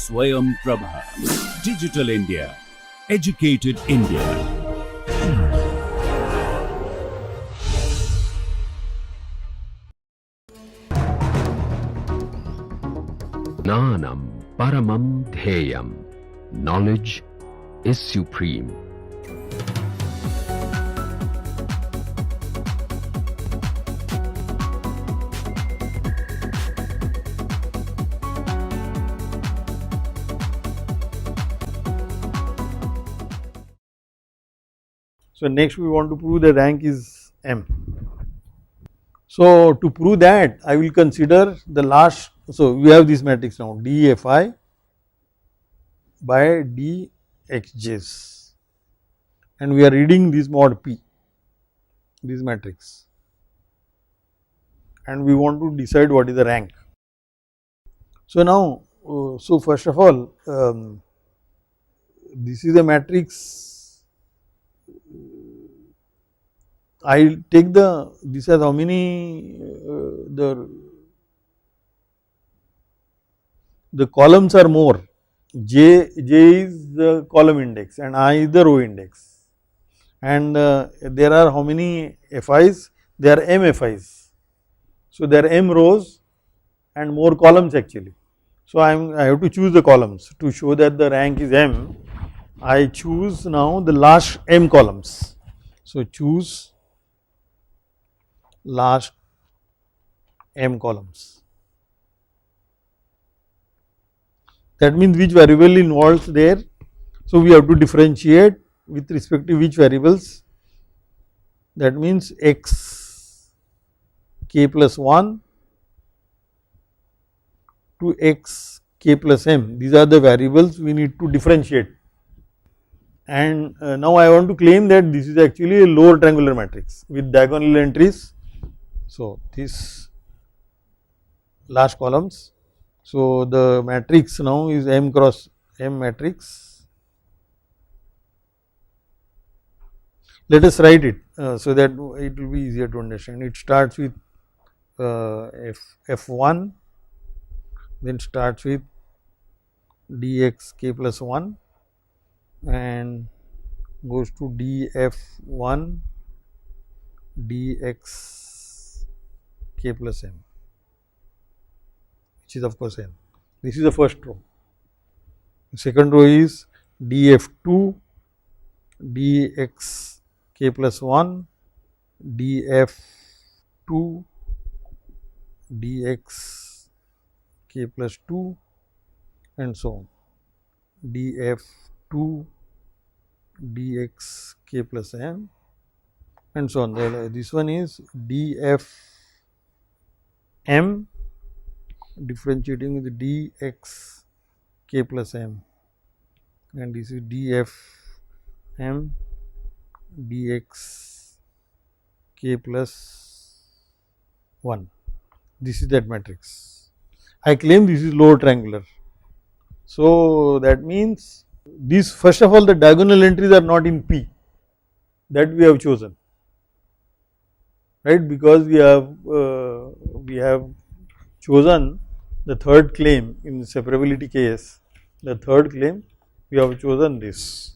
Swayam Prabha. Digital India. Educated India. Jnanam Paramam Dheyam. Knowledge is supreme. So, next we want to prove the rank is M. So, to prove that I will consider the last, so we have this matrix now dFi by dxjs, and we are reading this mod P, this matrix, and we want to decide what is the rank. So, now, so first of all, this is a matrix. I will take this as how many the columns are more, j is the column index and I is the row index, and there are how many FIs? There are m FIs. So, there are m rows and more columns actually. So, I have to choose the columns to show that the rank is m. I choose now the last m columns. So, choose last m columns. That means which variable involves there. So, we have to differentiate with respect to which variables. That means x k plus 1 to x k plus m. These are the variables we need to differentiate. And now I want to claim that this is actually a lower triangular matrix with diagonal entries. So, this last columns. So, the matrix now is m cross m matrix. Let us write it so that it will be easier to understand. It starts with f1, then starts with dx k plus 1 and goes to df1 dx k plus m, which is of course n. This is the first row. The second row is df2 dx k plus 1 df2 dx k plus 2 and so on, df2 dx k plus m and so on. This one is df m differentiating with dx k plus m, and this is df m dx k plus 1. This is that matrix. I claim this is lower triangular. So, that means this, first of all, the diagonal entries are not in P, that we have chosen, right, because we have chosen the third claim in the separability case. The third claim we have chosen this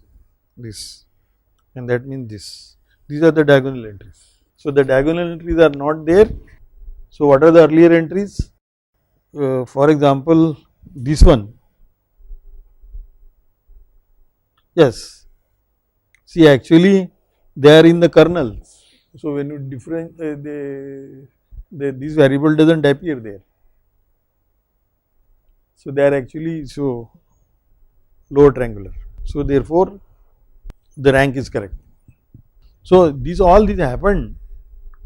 and that means this. These are the diagonal entries. So, the diagonal entries are not there. So, what are the earlier entries? For example, this one. Yes, see, actually they are in the kernels. So, when you different this variable does not appear there. So, they are actually lower triangular. So, therefore, the rank is correct. So, all this happened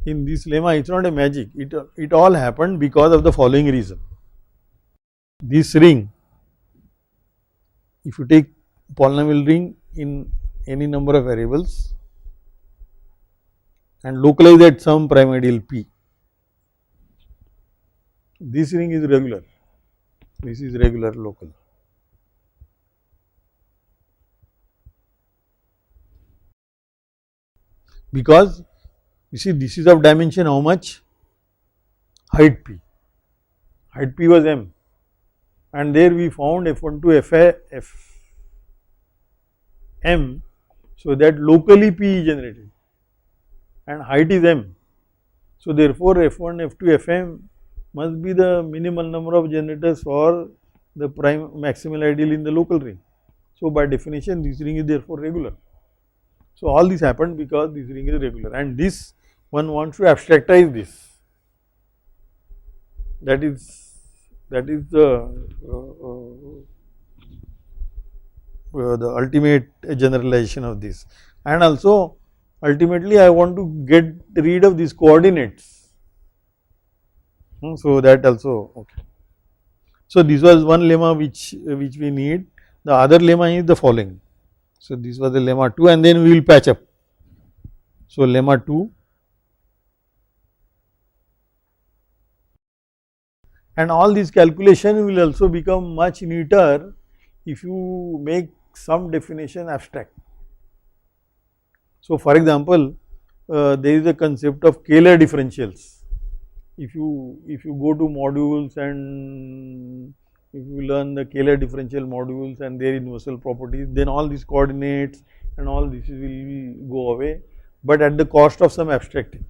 in this lemma. It is not a magic, it all happened because of the following reason. This ring, if you take polynomial ring in any number of variables and localize at some prime ideal P, this ring is regular, this is regular local. Because you see, this is of dimension how much? Height P. Height P was m. and there we found F1 to Fm, so that locally P is generated and height is m. So, therefore, F1, F2, Fm must be the minimal number of generators for the prime maximal ideal in the local ring. So, by definition this ring is therefore regular. So, all this happened because this ring is regular, and this one wants to abstractize this. That is the ultimate generalization of this, and also ultimately I want to get rid of these coordinates. So, that also okay. So, this was one lemma which we need. The other lemma is the following. So, this was the lemma 2, and then we will patch up. So, lemma 2, and all these calculation will also become much neater if you make some definition abstract. So, for example, there is a concept of scalar differentials. If you go to modules and if you learn the scalar differential modules and their universal properties, then all these coordinates and all this will go away, but at the cost of some abstracting.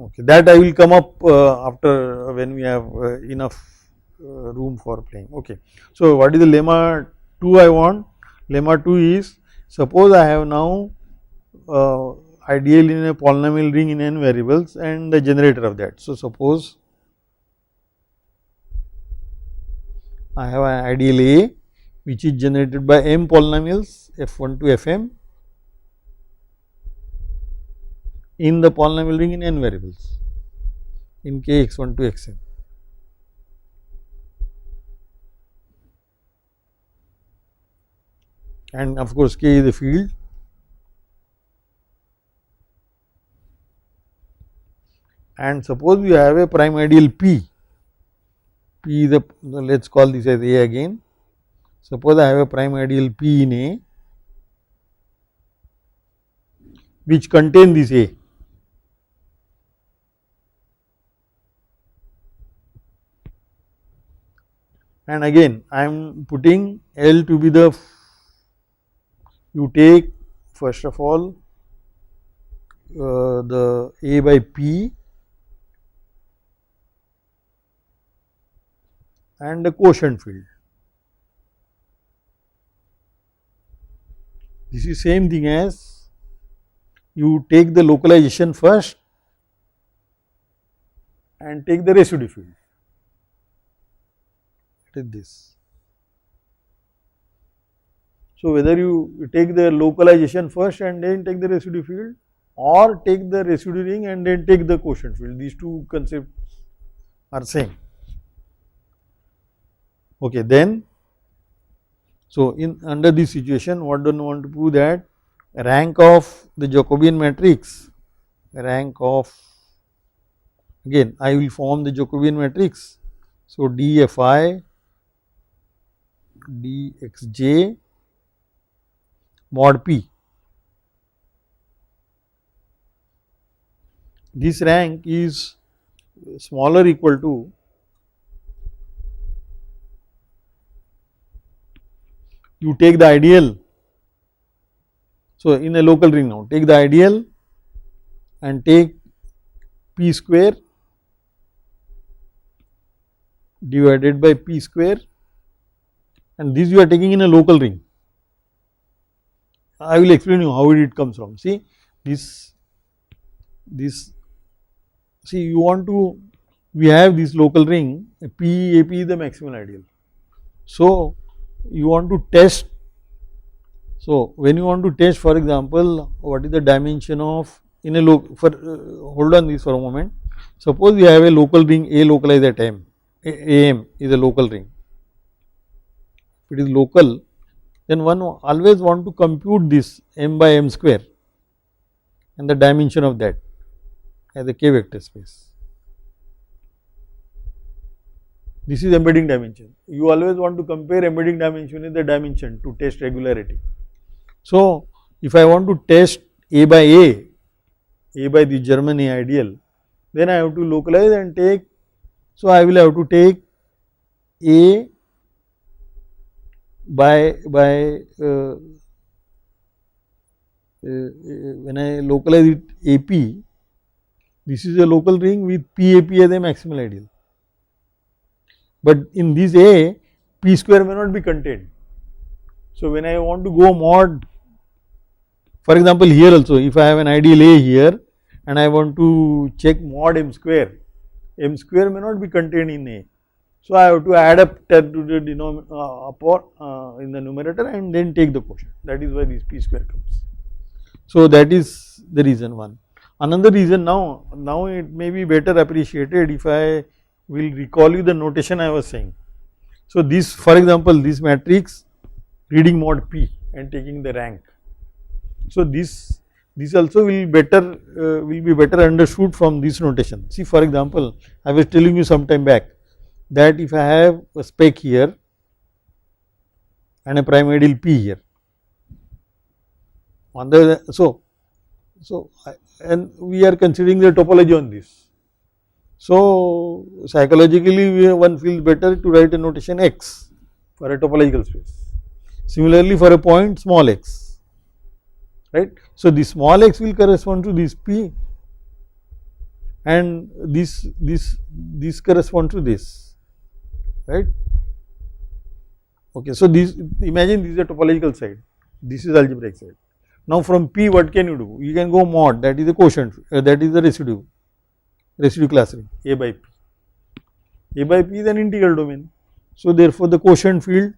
Okay, that I will come up after when we have enough room for playing. Okay. So, what is the lemma 2 I want? Lemma 2 is, suppose I have now ideal in a polynomial ring in n variables and the generator of that. So, suppose I have an ideal A which is generated by m polynomials f1 to fm in the polynomial ring in n variables in k x1 to xn. And of course, k is the field, and suppose we have a prime ideal P. P is a, let us call this as A again. Suppose I have a prime ideal P in A which contain this A. And again I am putting L to be the, you take first of all the A by P and the quotient field. This is same thing as you take the localization first and take the residue field. It is this. So, whether you take the localization first and then take the residue field, or take the residue ring and then take the quotient field, these two concepts are same. Okay, then, so in under this situation, what do you want to prove? That rank of the Jacobian matrix, rank of, again I will form the Jacobian matrix. So, dFi dxj mod p. This rank is smaller equal to you take the ideal. So, in a local ring now, take the ideal and take p square divided by p square, and this you are taking in a local ring. I will explain you how it comes from. See this, see you want to, we have this local ring P AP is the maximal ideal. So, you want to test. So, when you want to test, for example, what is the dimension of in a hold on this for a moment. Suppose we have a local ring A localized at M, AM is a local ring. If it is local, then one always want to compute this M by M square and the dimension of that as a k vector space. This is embedding dimension. You always want to compare embedding dimension with the dimension to test regularity. So, if I want to test A by the German A ideal, then I have to localize and take. So, I will have to take A by when I localize it AP, this is a local ring with PAP as a maximal ideal. But in this A, P square may not be contained. So, when I want to go mod, for example, here also if I have an ideal A here and I want to check mod M square may not be contained in A. So, I have to add up that to the denominator in the numerator and then take the quotient. That is why this P square comes. So, that is the reason one. Another reason now it may be better appreciated if I will recall you the notation I was saying. So, this for example, this matrix reading mod P and taking the rank. So, this also will be better understood from this notation. See, for example, I was telling you some time back that if I have a spec here and a prime ideal P here, on the and we are considering the topology on this. So, psychologically one feels better to write a notation X for a topological space. Similarly, for a point small x, right. So, this small x will correspond to this P and this corresponds to this, right. Okay. So, imagine this is a topological side, this is algebraic side. Now, from P what can you do? You can go mod, that is a quotient, that is the residue class ring A by P. A by P is an integral domain. So, therefore, the quotient field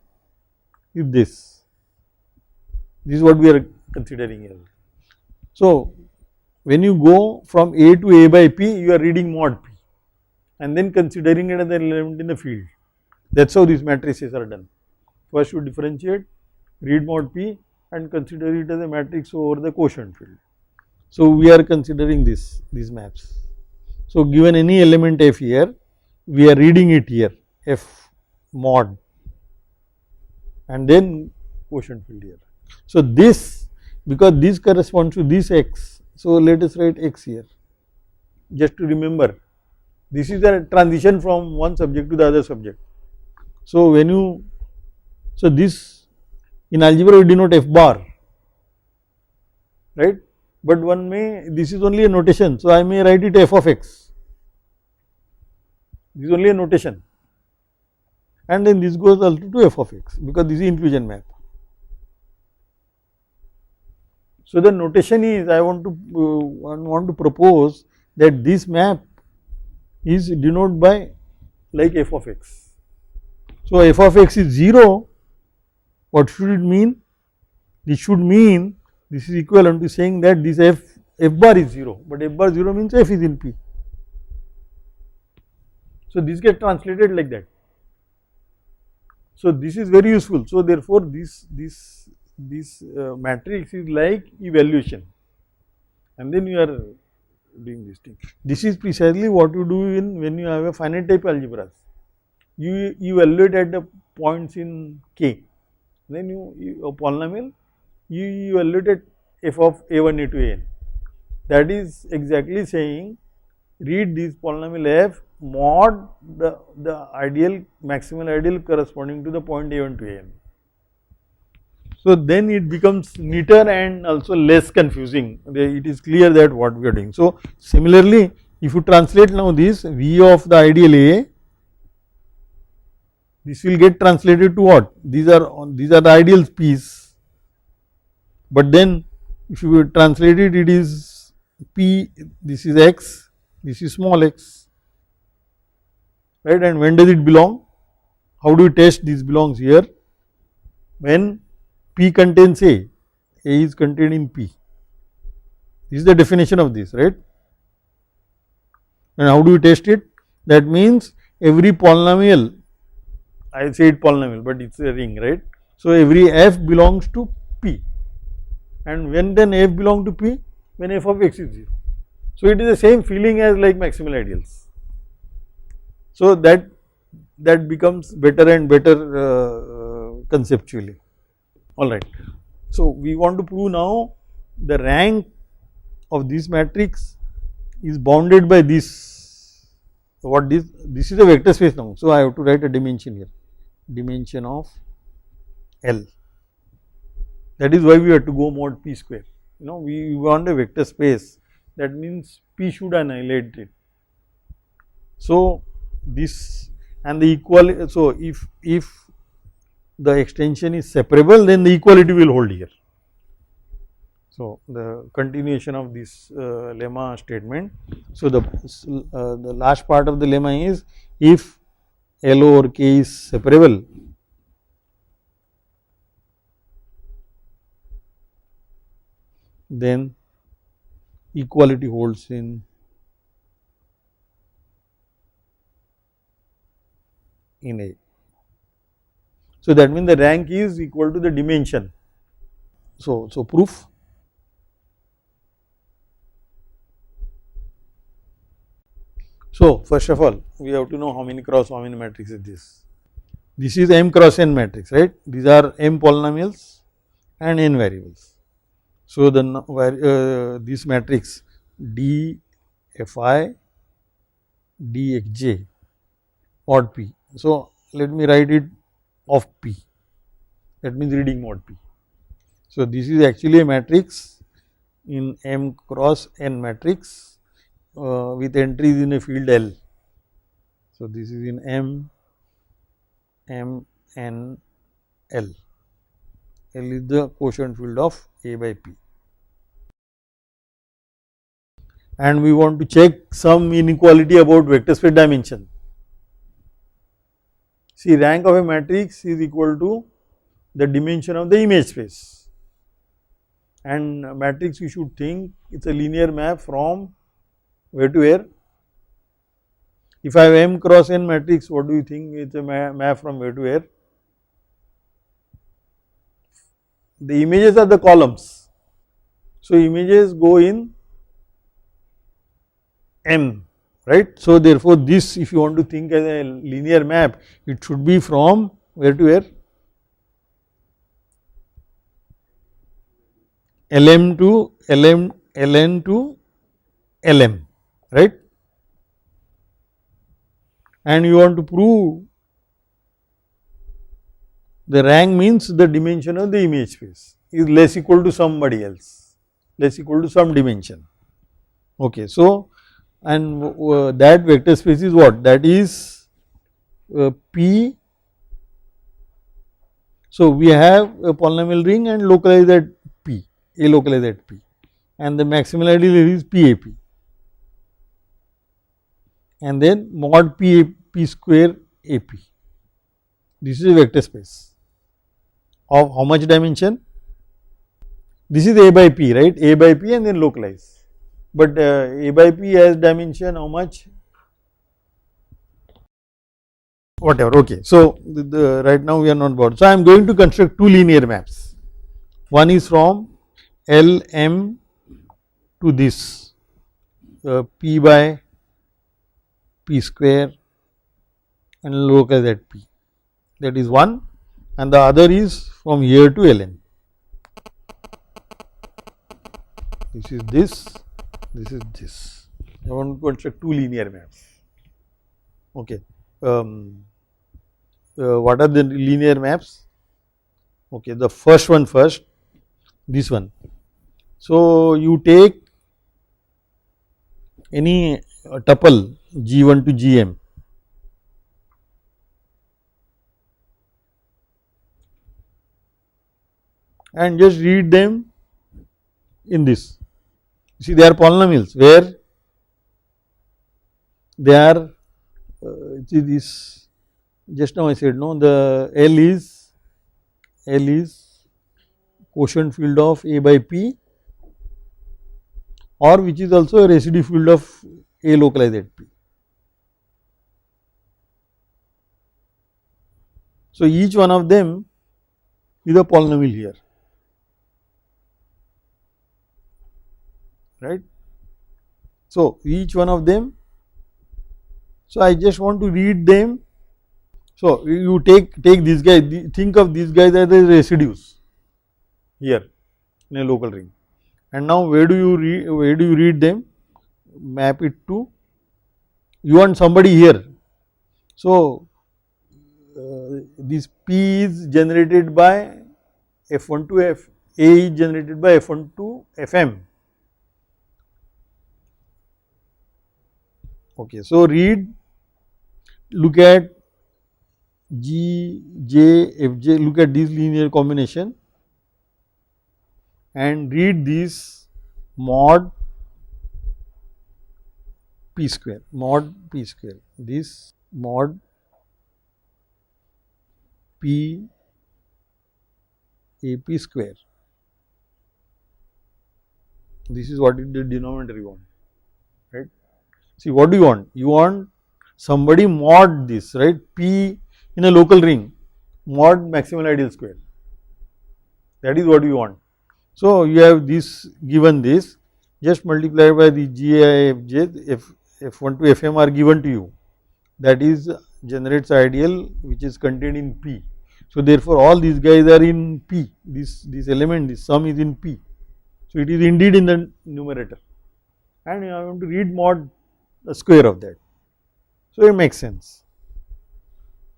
is this. This is what we are considering here. So, when you go from A to A by P, you are reading mod P and then considering it as an element in the field. That is how these matrices are done. First you differentiate, read mod P and consider it as a matrix over the quotient field. So, we are considering these maps. So, given any element F here, we are reading it here F mod and then quotient field here. So, this because this corresponds to this x. So, let us write x here just to remember this is a transition from one subject to the other subject. So, this in algebra we denote f bar, right, but one may, this is only a notation. So, I may write it f of x, this is only a notation and then this goes also to f of x because this is inclusion map. So, the notation is I want to propose that this map is denoted by like f of x. So, f of x is 0, what should it mean? This should mean this is equivalent to saying that this f bar is 0, but f bar 0 means f is in P. So, this gets translated like that. So, this is very useful. So, therefore, this matrix is like evaluation and then you are doing this thing. This is precisely what you do when you have a finite type algebras. You evaluate at the points in K, then a polynomial, you evaluate at f of a1 a to an. That is exactly saying read this polynomial f mod the ideal maximal ideal corresponding to the point a1 to an. So, then it becomes neater and also less confusing, it is clear that what we are doing. So, similarly, if you translate now this V of the ideal A, this will get translated to what? These are the ideal P's, but then if you translate it, it is P, this is x, this is small x, right, and when does it belong? How do you test this belongs here? When P contains A is contained in P. This is the definition of this, right. And how do you test it? That means every polynomial, I say it polynomial, but it is a ring, right. So, every f belongs to P, and when then f belong to P? When f of x is 0. So, it is the same feeling as like maximal ideals. So, that becomes better and better conceptually. All right. So, we want to prove now the rank of this matrix is bounded by this what this is a vector space now. So, I have to write a dimension here, dimension of L. That is why we have to go mod p square. You know, we want a vector space, that means p should annihilate it. So, this and the equality. So, if the extension is separable, then the equality will hold here. So, the continuation of this lemma statement. So, the last part of the lemma is, if L over K is separable, then equality holds in A. So, that means the rank is equal to the dimension. So, proof. So, first of all, we have to know how many cross how many matrix is this. This is m cross n matrix, right? These are m polynomials and n variables. So, this matrix D Fi Dxj mod p. So, let me write it of p, that means reading mod p. So, this is actually a matrix in m cross n matrix with entries in a field L. So, this is in m n L. L is the quotient field of A by P. And we want to check some inequality about vector space dimension. See, rank of a matrix is equal to the dimension of the image space, and matrix we should think it is a linear map from where to where. If I have m cross n matrix, what do you think it is a map from where to where? The images are the columns. So, images go in M, right. So, therefore, this if you want to think as a linear map, it should be from where to where? Lm to Ln to Lm, right. And you want to prove the rank means the dimension of the image space is less equal to somebody else, less equal to some dimension. Okay. So, and that vector space is what? That is P. So, we have a polynomial ring and localized at P, A localized at P, and the maximality is PAP, and then mod P square AP. This is a vector space of how much dimension? This is A by P, right? A by P and then localize. But A by P has dimension how much? Whatever, okay. So, right now we are not bothered. So, I am going to construct two linear maps. One is from L M to this P by P square and localize at P, that is one, and the other is from here to Ln. This is this. This is this. I want to construct two linear maps. Okay. What are the linear maps? Okay, the first one first, this one. So, you take any tuple G1 to Gm, and just read them in this. You see, they are polynomials where they are see this, just now I said no, the L is quotient field of A by P, or which is also a residue field of A localized at P. So, each one of them is a polynomial here, right. So, each one of them. So, I just want to read them. So, you take this guy, think of these guys as the residues here in a local ring, and now where do you read them? Map it to you want somebody here. So, this P is generated by F1 to F, A is generated by F1 to Fm. Okay, so read, look at G, J, F, J, look at this linear combination and read this mod P square, this mod P AP square. This is what is the denominator you want, right? See, what do you want? You want somebody mod this, right? P in a local ring, mod maximal ideal square. That is what you want. So, you have this given this, just multiply by the GIFJ, F1 to Fm are given to you. That is generates ideal which is contained in P. So, therefore, all these guys are in P, this element, this sum is in P. So, it is indeed in the numerator and I want to read mod the square of that. So, it makes sense.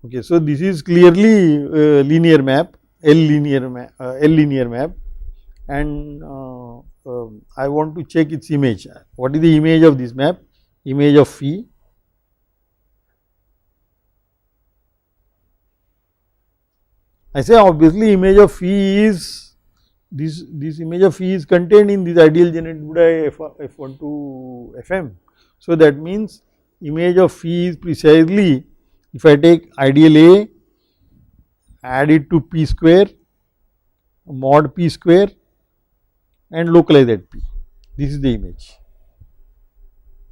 Okay, so, this is clearly linear map, L linear map and I want to check its image. What is the image of this map? Image of phi. I say obviously image of phi is this image of phi is contained in this ideal generated by F1 to Fm. So, that means image of phi is precisely if I take ideal A, add it to P square, mod P square and localize at P. This is the image,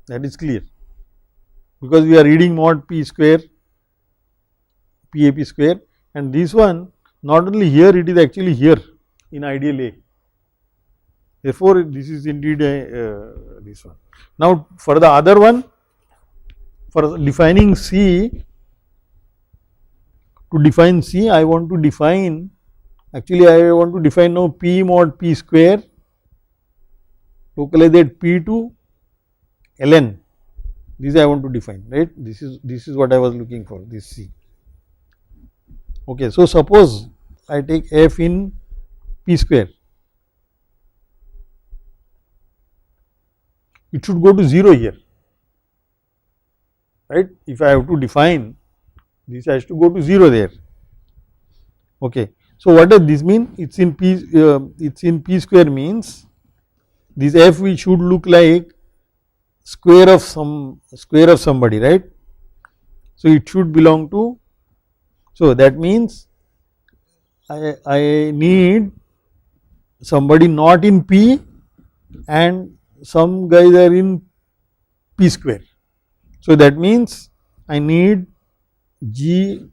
that is clear, because we are reading mod P square, PAP square and this one not only here, it is actually here in ideal A. Therefore, this is indeed this one. Now, for the other one, for defining C, to define C, I want to define, actually I want to define now P mod P square, localize at P to ln, this I want to define, right. This is what I was looking for, this C. Okay, so suppose I take F in P square, it should go to 0 here, right. If I have to define, this has to go to 0 there. Okay. So, what does this mean? It's in P square means this F which should look like square of somebody, right. So, it should belong to, so that means I need somebody not in P and some guys are in P square. So, that means I need G,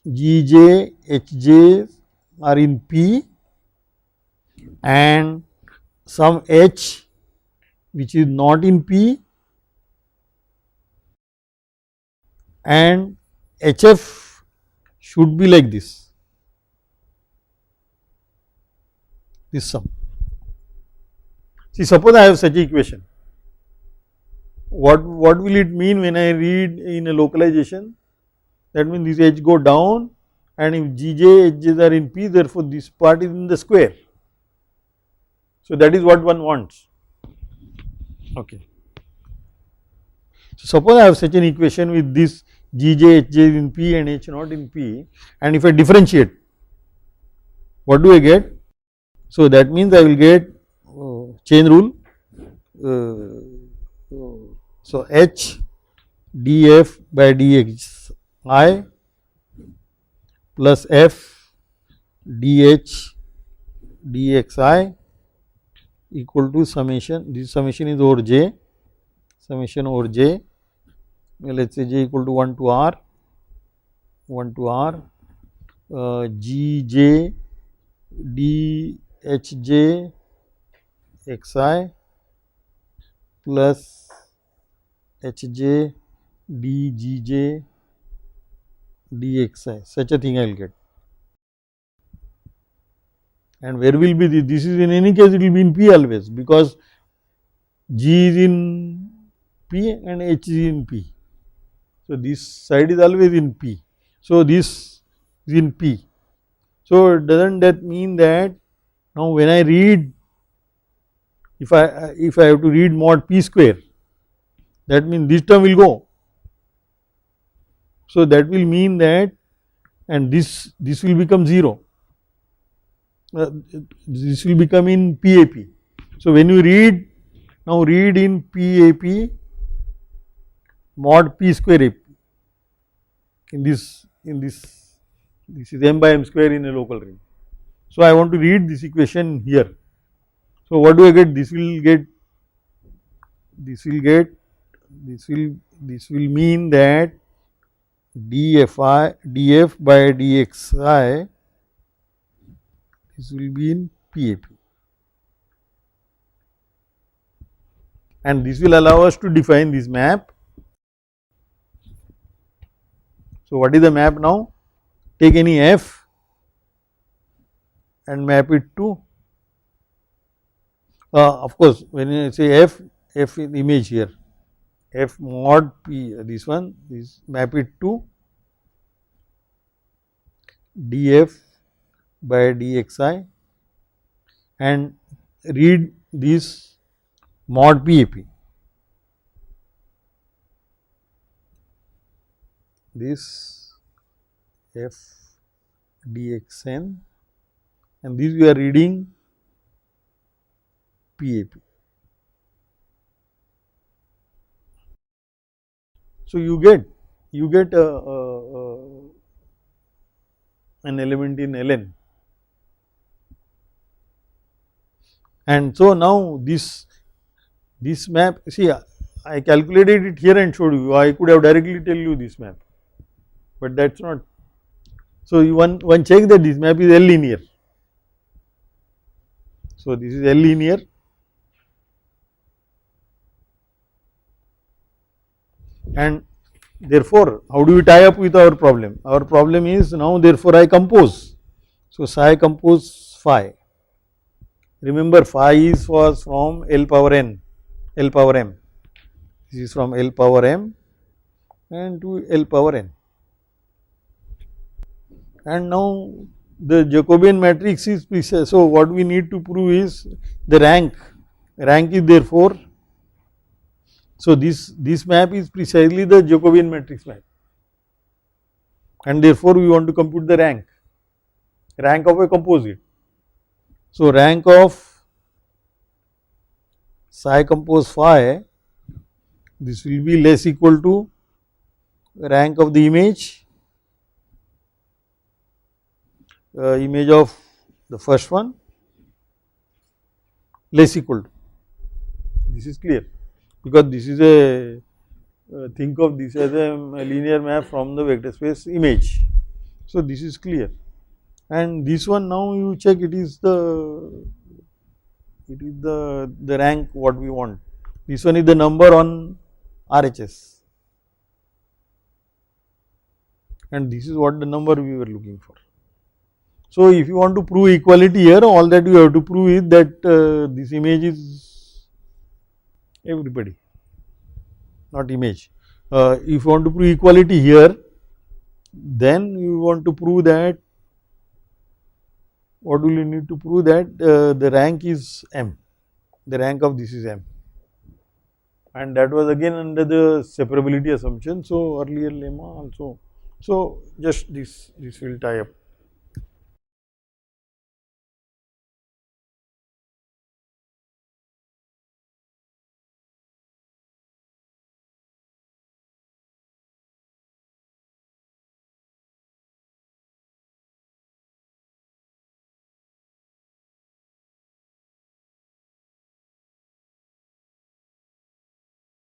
Gj, Hj are in P and some H which is not in P and Hf should be like this sum. See, suppose I have such an equation, what will it mean when I read in a localization? That means this H go down and if Gj, Hj are in P, therefore, this part is in the square. So, that is what one wants. Okay. So, suppose I have such an equation with this Gj, Hj in P and H not in P, and if I differentiate, what do I get? So, that means I will get chain rule. So, H df by dx I plus F dh dxi equal to summation, this summation is over j, summation over j, let us say j equal to 1 to r, gj dhj xi plus hj dgj dxi, such a thing I will get. And where will be this is in any case it will be in P always, because G is in P P and H is in P. So, this side is always in P. So, this is in P. So, does not that mean that now when I read, if I have to read mod P square, that means this term will go. So, that will mean that, and this will become 0, this will become in PAP. So, when you read, now read in PAP mod P square AP, in this is m by m square in a local ring. So, I want to read this equation here. So, what do I get? This will mean that df by dxi, this will be in PAP, and this will allow us to define this map. So, what is the map now? Take any f and map it to, of course, when you say f is image here, f mod P, this one is map it to df by dxi and read this mod PAP. This f dxn, and this we are reading PAP. So, you get an element in ln, and so now this map, see, I calculated it here and showed you. I could have directly tell you this map, but that is not. So, one check that this map is L linear. So, this is L linear, and therefore, how do we tie up with our problem? Our problem is now, therefore, I compose. So, psi compose phi. Remember, phi was from L power n, L power m. This is from L power m and to L power n. And now, the Jacobian matrix is precise. So, what we need to prove is the rank. Rank is therefore, so this map is precisely the Jacobian matrix map, and therefore, we want to compute the rank of a composite. So, rank of psi compose phi, this will be less equal to rank of the image of the first one, less equal to, this is clear, because this is a think of this as a linear map from the vector space image. So, this is clear, and this one now you check, it is the rank what we want. This one is the number on RHS, and this is what the number we were looking for. So, if you want to prove equality here, all that you have to prove is that this image is everybody, not image. If you want to prove equality here, then you want to prove that, what will you need to prove? That the rank is m, the rank of this is m, and that was again under the separability assumption. So, earlier lemma also. So, just this will tie up.